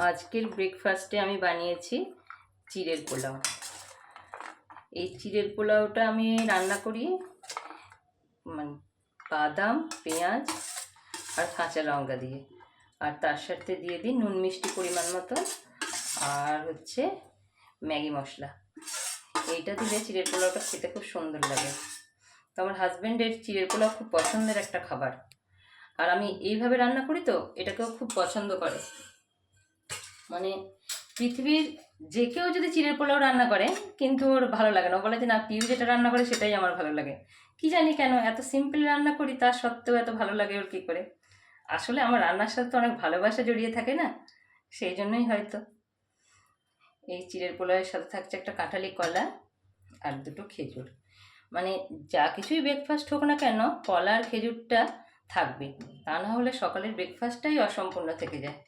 আজকের ব্রেকফাস্টে আমি বানিয়েছি চিড়ের পোলাও। এই চিড়ের পোলাওটা আমি রান্না করি মানে বাদাম, পেঁয়াজ আর কাঁচা লঙ্কা দিয়ে, আর তার সাথে দিয়ে দিই নুন মিষ্টি পরিমাণ মতো, আর হচ্ছে ম্যাগি মশলা। এইটা দিলে চিড়ের পোলাওটা খেতে খুব সুন্দর লাগে। তো আমার হাজব্যান্ডের চিড়ের পোলাও খুব পছন্দের একটা খাবার, আর আমি এইভাবে রান্না করি তো এটাকেও খুব পছন্দ করে। মানে পৃথিবীর যে কেউ যদি চিড়ের পোলাও রান্না করে কিন্তু ওর ভালো লাগে না, ও বলে যে না, পিউ যেটা রান্না করে সেটাই আমার ভালো লাগে। কি জানি কেন এত সিম্পল রান্না করি তা সত্ত্বেও এত ভালো লাগে ওর কী করে। আসলে আমার রান্নার সাথে তো অনেক ভালোবাসা জড়িয়ে থাকে না, সেই জন্যই হয়তো। এই চিড়ের পোলাওয়ের সাথে থাকছে একটা কাঁঠালি কলা আর দুটো খেজুর। মানে যা কিছুই ব্রেকফাস্ট হোক না কেন, কলা আর খেজুরটা থাকবে, তা না হলে সকালের ব্রেকফাস্টটাই অসম্পূর্ণ থেকে যায়।